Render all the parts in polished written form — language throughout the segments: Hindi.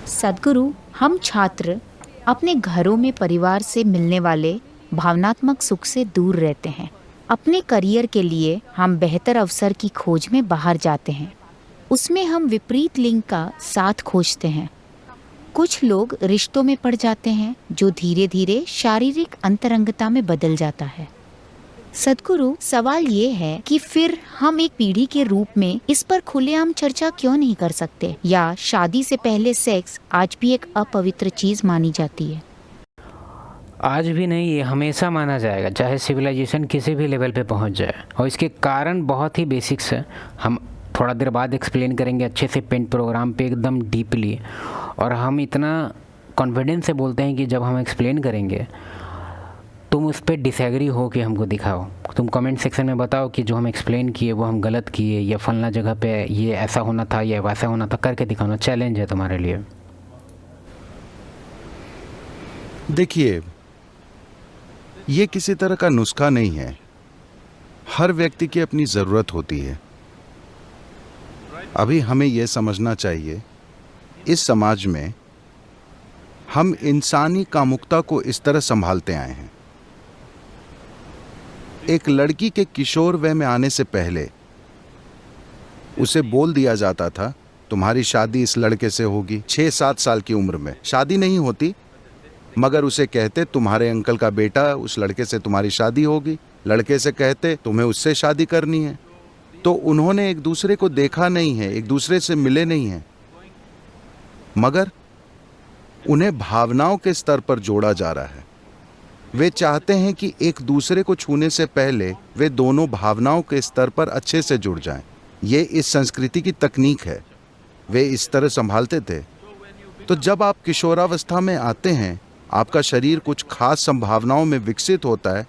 सद्गुरु, हम छात्र अपने घरों में परिवार से मिलने वाले भावनात्मक सुख से दूर रहते हैं। अपने करियर के लिए हम बेहतर अवसर की खोज में बाहर जाते हैं। उसमें हम विपरीत लिंग का साथ खोजते हैं। कुछ लोग रिश्तों में पड़ जाते हैं जो धीरे धीरे शारीरिक अंतरंगता में बदल जाता है। सद्गुरु, सवाल ये है कि फिर हम एक पीढ़ी के रूप में इस पर खुलेआम चर्चा क्यों नहीं कर सकते, या शादी से पहले सेक्स आज भी एक अपवित्र चीज मानी जाती है? आज भी नहीं, ये हमेशा माना जाएगा, चाहे सिविलाइजेशन किसी भी लेवल पे पहुंच जाए। और इसके कारण बहुत ही बेसिक्स है, हम थोड़ा देर बाद एक्सप्लेन करेंगे अच्छे से पेंट प्रोग्राम पे एकदम डीपली। और हम इतना कॉन्फिडेंस से बोलते हैं कि जब हम एक्सप्लेन करेंगे तुम उस पर डिसएग्री हो कि हमको दिखाओ, तुम कमेंट सेक्शन में बताओ कि जो हम एक्सप्लेन किए वो हम गलत किए, या फलना जगह पे ये ऐसा होना था या वैसा होना था, करके दिखाना चैलेंज है तुम्हारे लिए। देखिए, ये किसी तरह का नुस्खा नहीं है। हर व्यक्ति की अपनी ज़रूरत होती है। अभी हमें यह समझना चाहिए, इस समाज में हम इंसानी कामुकता को इस तरह संभालते आए हैं। एक लड़की के किशोर वय में आने से पहले उसे बोल दिया जाता था, तुम्हारी शादी इस लड़के से होगी। 6-7 साल की उम्र में शादी नहीं होती, मगर उसे कहते तुम्हारे अंकल का बेटा, उस लड़के से तुम्हारी शादी होगी। लड़के से कहते तुम्हें उससे शादी करनी है। तो उन्होंने एक दूसरे को देखा नहीं है, एक दूसरे से मिले नहीं हैं, मगर उन्हें भावनाओं के स्तर पर जोड़ा जा रहा है। वे चाहते हैं कि एक दूसरे को छूने से पहले वे दोनों भावनाओं के स्तर पर अच्छे से जुड़ जाएं। ये इस संस्कृति की तकनीक है, वे इस तरह संभालते थे। तो जब आप किशोरावस्था में आते हैं, आपका शरीर कुछ खास संभावनाओं में विकसित होता है,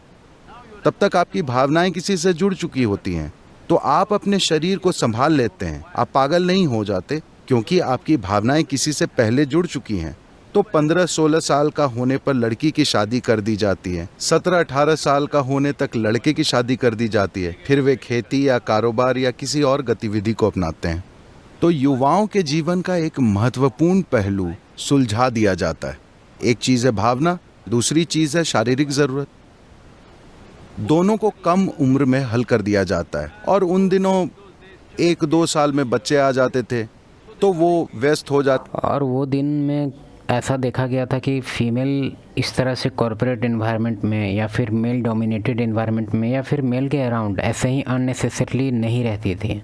तब तक आपकी भावनाएं किसी से जुड़ चुकी होती हैं, तो आप अपने शरीर को संभाल लेते हैं। आप पागल नहीं हो जाते, क्योंकि आपकी भावनाएं किसी से पहले जुड़ चुकी हैं। तो 15-16 साल का होने पर लड़की की शादी कर दी जाती है, 17-18 साल का होने तक लड़के की शादी कर दी जाती है। फिर वे खेती या कारोबार या किसी और गतिविधि को अपनाते हैं। तो युवाओं के जीवन का एक महत्वपूर्ण पहलू सुलझा दिया जाता है। एक चीज़ है भावना, दूसरी चीज़ है शारीरिक ज़रूरत। दोनों को कम उम्र में हल कर दिया जाता है। और उन दिनों 1-2 साल में बच्चे आ जाते थे, तो वो व्यस्त हो जाते। और वो दिन में ऐसा देखा गया था कि फीमेल इस तरह से कॉरपोरेट एनवायरनमेंट में या फिर मेल डोमिनेटेड एनवायरनमेंट में या फिर मेल के अराउंड ऐसे ही अननेसेसरली नहीं रहती थी।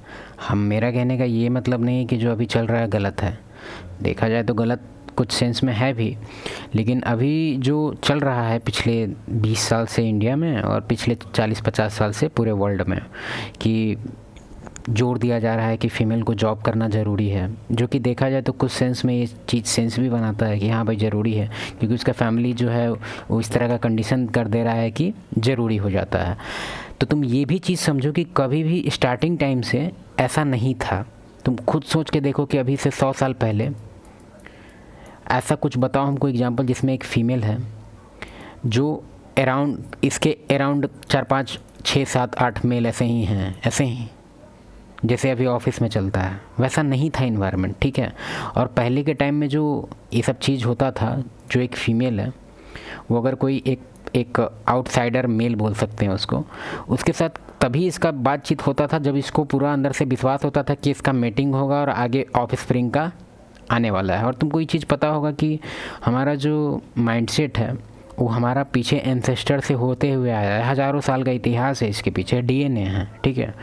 मेरा कहने का ये मतलब नहीं है कि जो अभी चल रहा है गलत है। देखा जाए तो गलत कुछ सेंस में है भी, लेकिन अभी जो चल रहा है पिछले 20 साल से इंडिया में और पिछले 40-50 साल से पूरे वर्ल्ड में, कि जोर दिया जा रहा है कि फ़ीमेल को जॉब करना ज़रूरी है, जो कि देखा जाए तो कुछ सेंस में ये चीज़ सेंस भी बनाता है कि हाँ भाई ज़रूरी है, क्योंकि उसका फैमिली जो है वो इस तरह का कंडीशन कर दे रहा है कि ज़रूरी हो जाता है। तो तुम ये भी चीज़ समझो कि कभी भी स्टार्टिंग टाइम से ऐसा नहीं था। तुम खुद सोच के देखो कि अभी से 100 साल पहले ऐसा कुछ बताओ हमको एग्जाम्पल जिसमें एक फ़ीमेल है जो अराउंड 4-5-6-7-8 मेल ऐसे ही हैं, ऐसे ही जैसे अभी ऑफिस में चलता है, वैसा नहीं था इन्वायरमेंट, ठीक है। और पहले के टाइम में जो ये सब चीज़ होता था, जो एक फ़ीमेल है वो अगर कोई एक आउटसाइडर मेल बोल सकते हैं उसको, उसके साथ तभी इसका बातचीत होता था जब इसको पूरा अंदर से विश्वास होता था कि इसका मेटिंग होगा और आगे ऑफ स्प्रिंग का आने वाला है। और तुमको ये चीज़ पता होगा कि हमारा जो माइंडसेट है वो हमारा पीछे एंसेस्टर से होते हुए आया है, हज़ारों साल का इतिहास है इसके पीछे, डीएनए है, ठीक है।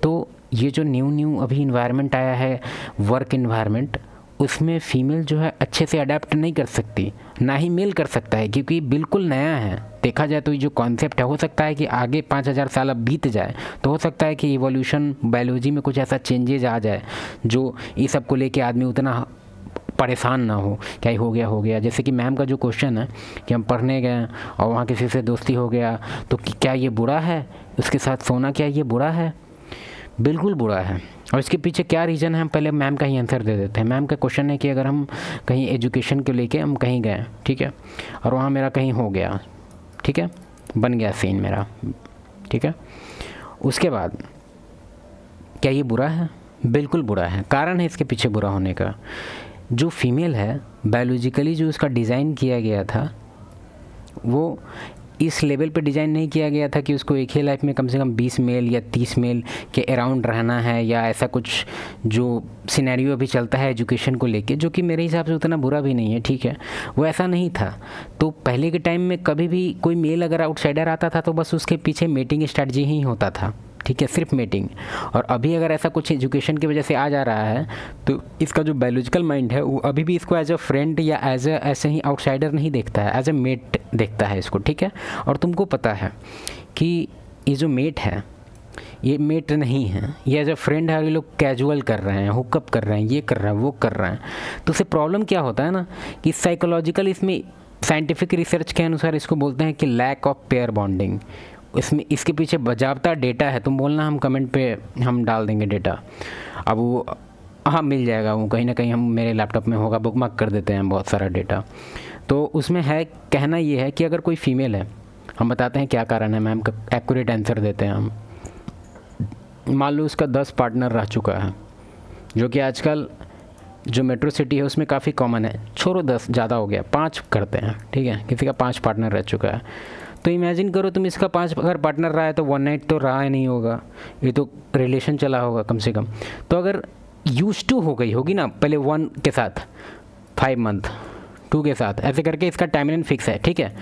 तो ये जो न्यू अभी इन्वायरमेंट आया है, वर्क इन्वायरमेंट, उसमें फ़ीमेल जो है अच्छे से अडेप्ट नहीं कर सकती, ना ही मेल कर सकता है, क्योंकि बिल्कुल नया है। देखा जाए तो ये जो कॉन्सेप्ट है, हो सकता है कि आगे 5000 साल अब बीत जाए तो हो सकता है कि इवोल्यूशन बायोलॉजी में कुछ ऐसा चेंजेज आ जाए जो इस सब को लेके आदमी उतना परेशान ना हो, क्या ही हो गया। जैसे कि मैम का जो क्वेश्चन है कि हम पढ़ने गए और वहाँ किसी से दोस्ती हो गया तो क्या ये बुरा है, उसके साथ सोना क्या ये बुरा है? बिल्कुल बुरा है। और इसके पीछे क्या रीज़न है, हम पहले मैम का ही आंसर दे देते हैं। मैम का क्वेश्चन है कि अगर हम कहीं एजुकेशन को लेके हम कहीं गए, ठीक है, और वहाँ मेरा कहीं हो गया, ठीक है, बन गया सीन मेरा, ठीक है, उसके बाद क्या ये बुरा है? बिल्कुल बुरा है। कारण है इसके पीछे बुरा होने का, जो फीमेल है बायोलॉजिकली जो उसका डिज़ाइन किया गया था वो इस लेवल पे डिज़ाइन नहीं किया गया था कि उसको एक ही लाइफ में कम से कम 20 मेल या 30 मेल के अराउंड रहना है, या ऐसा कुछ जो सिनेरियो अभी चलता है एजुकेशन को लेके, जो कि मेरे हिसाब से उतना बुरा भी नहीं है, ठीक है, वो ऐसा नहीं था। तो पहले के टाइम में कभी भी कोई मेल अगर आउटसाइडर आता था तो बस उसके पीछे मेटिंग स्ट्रैटेजी ही होता था, ठीक है, सिर्फ मीटिंग। और अभी अगर ऐसा कुछ एजुकेशन की वजह से आ जा रहा है तो इसका जो बायोलॉजिकल माइंड है वो अभी भी इसको एज अ फ्रेंड या एज अ ऐसे ही आउटसाइडर नहीं देखता है, एज अ मेट देखता है इसको, ठीक है। और तुमको पता है कि ये जो मेट है ये मेट नहीं है, ये एज अ फ्रेंड है, और ये लोग कैजुअल कर रहे हैं, हुकअप कर रहे हैं, ये कर रहे हैं, वो कर रहे हैं। तो उससे प्रॉब्लम क्या होता है ना कि साइकोलॉजिकल, इसमें साइंटिफिक रिसर्च के अनुसार इसको बोलते हैं कि लैक ऑफ पेयर बॉन्डिंग। इसमें इसके पीछे बाज़ाब्ता डेटा है, तुम बोलना हम कमेंट पे हम डाल देंगे डेटा। अब वो हाँ मिल जाएगा, वो कहीं ना कहीं हम मेरे लैपटॉप में होगा, बुकमार्क कर देते हैं बहुत सारा डेटा। तो उसमें है, कहना ये है कि अगर कोई फीमेल है, हम बताते हैं क्या कारण है, मैम का एक्यूरेट आंसर देते हैं हम। मान लो उसका 10 पार्टनर रह चुका है, जो कि आजकल जो मेट्रो सिटी है उसमें काफ़ी कॉमन है, छोड़ो 10 ज़्यादा हो गया, 5 करते हैं, ठीक है, किसी का 5 पार्टनर रह चुका है। तो इमेजिन करो तुम इसका 5 अगर पार्टनर रहा है तो 1 नाइट तो रहा ही नहीं होगा, ये तो रिलेशन चला होगा कम से कम। तो अगर यूज टू हो गई होगी ना, पहले 1 के साथ 5 मंथ, 2 के साथ, ऐसे करके इसका टाइमलाइन फिक्स है, ठीक है।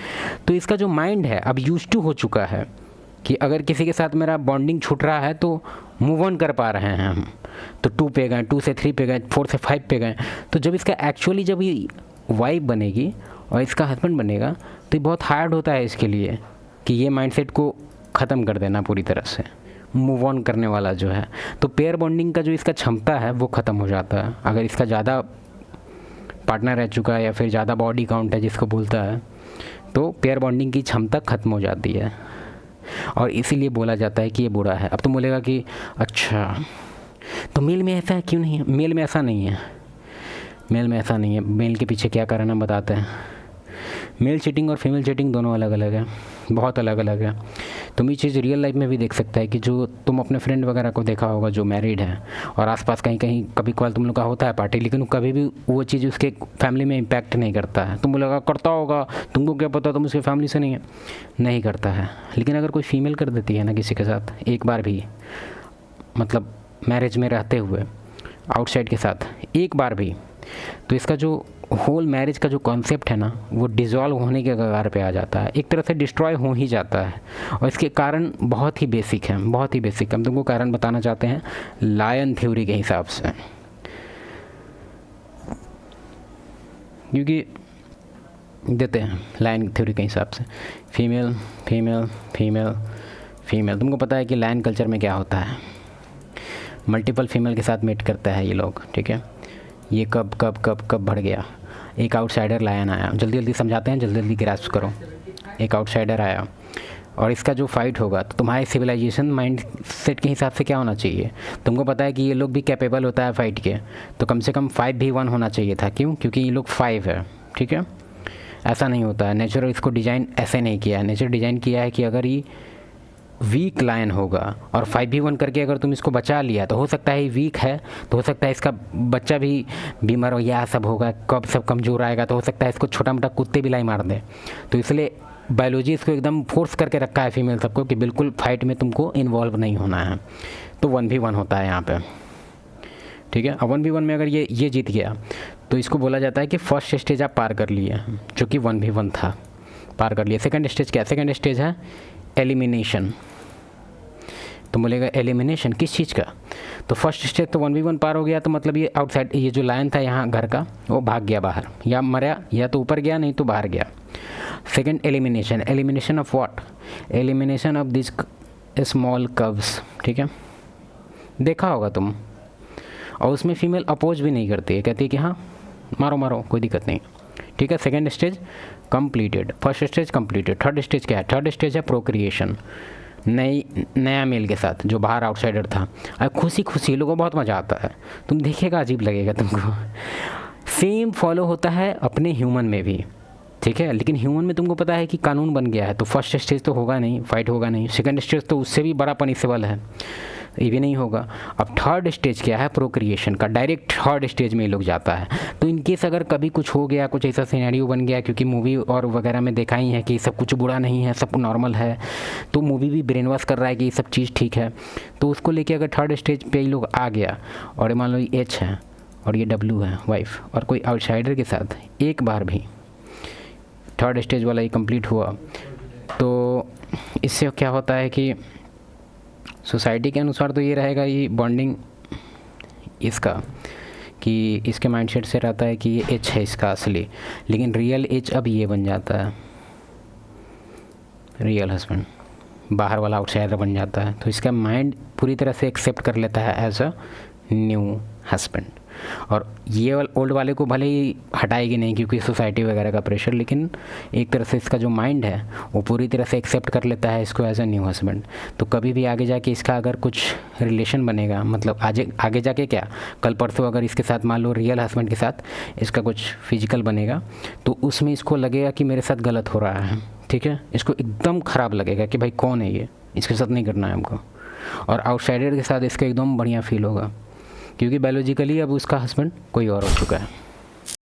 तो इसका जो माइंड है अब यूज टू हो चुका है कि अगर किसी के साथ मेरा बॉन्डिंग छूट रहा है तो मूव ऑन कर पा रहे हैं हम, तो 2 पे गए, 2 से 3 पे गए, 4 से 5 पे गए। तो जब इसका एक्चुअली जब ये वाइफ बनेगी और इसका हस्बैंड बनेगा तो ये बहुत हार्ड होता है इसके लिए कि ये माइंडसेट को ख़त्म कर देना पूरी तरह से, मूव ऑन करने वाला जो है। तो पेयर बॉन्डिंग का जो इसका क्षमता है वो ख़त्म हो जाता है अगर इसका ज़्यादा पार्टनर रह चुका है या फिर ज़्यादा बॉडी काउंट है जिसको बोलता है, तो पेयर बॉन्डिंग की क्षमता ख़त्म हो जाती है और इसीलिए बोला जाता है कि ये बुरा है। अब तुम बोलेगा कि अच्छा तो मेल में ऐसा है क्यों नहीं है? मेल में ऐसा नहीं है, मेल में ऐसा नहीं है। मेल के पीछे क्या कारण है बताते हैं। मेल चीटिंग और फीमेल चीटिंग दोनों अलग अलग है, बहुत अलग अलग है। तुम ये चीज़ रियल लाइफ में भी देख सकता है कि जो तुम अपने फ्रेंड वगैरह को देखा होगा जो मैरिड है और आसपास कहीं कहीं कभी कभार तुम लोग का होता है पार्टी, लेकिन कभी भी वो चीज़ उसके फैमिली में इम्पैक्ट नहीं करता है। तुम बोलेगा करता होगा, तुमको क्या पता, तुम उसके फैमिली से नहीं है, नहीं करता है। लेकिन अगर कोई फीमेल कर देती है ना किसी के साथ एक बार भी, मतलब मैरिज में रहते हुए आउटसाइड के साथ एक बार भी, तो इसका जो होल मैरिज का जो कॉन्सेप्ट है ना वो डिज़ोल्व होने के कगार पे आ जाता है, एक तरह से डिस्ट्रॉय हो ही जाता है। और इसके कारण बहुत ही बेसिक हैं, बहुत ही बेसिक। हम तुमको कारण बताना चाहते हैं लायन थ्योरी के हिसाब से, क्योंकि देते हैं लायन थ्योरी के हिसाब से फीमेल फीमेल फीमेल फीमेल। तुमको पता है कि लायन कल्चर में क्या होता है, मल्टीपल फीमेल के साथ मेट करता है ये लोग, ठीक है। ये कब कब कब कब बढ़ गया, एक आउटसाइडर लायन आया, जल्दी जल्दी समझाते हैं, जल्दी जल्दी ग्रास्प करो। एक आउटसाइडर आया और इसका जो फाइट होगा तो तुम्हारे सिविलाइजेशन माइंड सेट के हिसाब से क्या होना चाहिए, तुमको पता है कि ये लोग भी कैपेबल होता है फाइट के, तो कम से कम 5v1 होना चाहिए था। क्यों? क्योंकि ये लोग 5 है, ठीक है। ऐसा नहीं होता है, नेचर इसको डिज़ाइन ऐसे नहीं किया है। नेचर डिज़ाइन किया है कि अगर ये वीक लायन होगा और 5v1 करके अगर तुम इसको बचा लिया तो हो सकता है ये वीक है, तो हो सकता है इसका बच्चा भी बीमार हो, या सब होगा, कब सब कमज़ोर आएगा, तो हो सकता है इसको छोटा मोटा कुत्ते भी लाई मार दे। तो इसलिए बायोलॉजी इसको एकदम फोर्स करके रखा है फीमेल सबको कि बिल्कुल फाइट में तुमको इन्वॉल्व नहीं होना है। तो 1v1 होता है यहाँ पर, ठीक है। 1v1 में अगर ये जीत गया तो इसको बोला जाता है कि फर्स्ट स्टेज आप पार कर लिए, जो कि 1v1 था, पार कर लिया। सेकंड स्टेज क्या? सेकंड स्टेज है एलिमिनेशन। तो बोलेगा एलिमिनेशन किस चीज़ का? तो फर्स्ट स्टेज तो 1v1 पार हो गया, तो मतलब ये आउटसाइड ये जो लायन था यहाँ घर का वो भाग गया बाहर, या मरा, या तो ऊपर गया नहीं तो बाहर गया। Second elimination, elimination of what? Elimination of this small cows, ठीक है, देखा होगा तुम। और उसमें फीमेल अपोज भी नहीं करती है, कहती है कि हाँ मारो मारो कोई दिक्कत नहीं, ठीक है। Second stage completed, first stage completed. Third stage क्या है? थर्ड स्टेज है प्रोक्रिएशन, नया मेल के साथ जो बाहर आउटसाइडर था। और खुशी खुशी लोगों को बहुत मज़ा आता है, तुम देखिएगा अजीब लगेगा तुमको। सेम फॉलो होता है अपने ह्यूमन में भी, ठीक है। लेकिन ह्यूमन में तुमको पता है कि कानून बन गया है, तो फर्स्ट स्टेज तो होगा नहीं, फाइट होगा नहीं। सेकंड स्टेज तो उससे भी बड़ा पनिशेबल है, ये भी नहीं होगा। अब थर्ड स्टेज क्या है प्रोक्रिएशन का, डायरेक्ट थर्ड स्टेज में ये लोग जाता है। तो इन केस अगर कभी कुछ हो गया, कुछ ऐसा सिनेरियो बन गया, क्योंकि मूवी और वगैरह में देखा ही है कि सब कुछ बुरा नहीं है, सब नॉर्मल है, तो मूवी भी ब्रेन वॉश कर रहा है कि ये सब चीज़ ठीक है, तो उसको लेके अगर थर्ड स्टेज पे ये लोग आ गया और मान लो ये एच है और ये डब्ल्यू है वाइफ, और कोई आउटसाइडर के साथ एक बार भी थर्ड स्टेज वाला ये कंप्लीट हुआ, तो इससे क्या होता है कि सोसाइटी के अनुसार तो ये रहेगा, ये बॉन्डिंग इसका कि इसके माइंडसेट से रहता है कि ये एच है इसका असली, लेकिन रियल एच अब ये बन जाता है, रियल हस्बैंड बाहर वाला आउटसाइडर बन जाता है। तो इसका माइंड पूरी तरह से एक्सेप्ट कर लेता है एज अ न्यू हस्बैंड, और ये ओल्ड वाले को भले ही हटाएगी नहीं क्योंकि सोसाइटी वगैरह का प्रेशर, लेकिन एक तरह से इसका जो माइंड है वो पूरी तरह से एक्सेप्ट कर लेता है इसको एज अ न्यू हस्बैंड। तो कभी भी आगे जाके इसका अगर कुछ रिलेशन बनेगा, मतलब आगे जाके क्या, कल परसों अगर इसके साथ मान लो रियल हस्बैंड के साथ इसका कुछ फिजिकल बनेगा, तो उसमें इसको लगेगा कि मेरे साथ गलत हो रहा है, ठीक है, इसको एकदम ख़राब लगेगा कि भाई कौन है ये, इसके साथ नहीं करना है हमको। और आउटसाइडर के साथ इसका एकदम बढ़िया फील होगा, क्योंकि बायोलॉजिकली अब उसका हस्बैंड कोई और हो चुका है।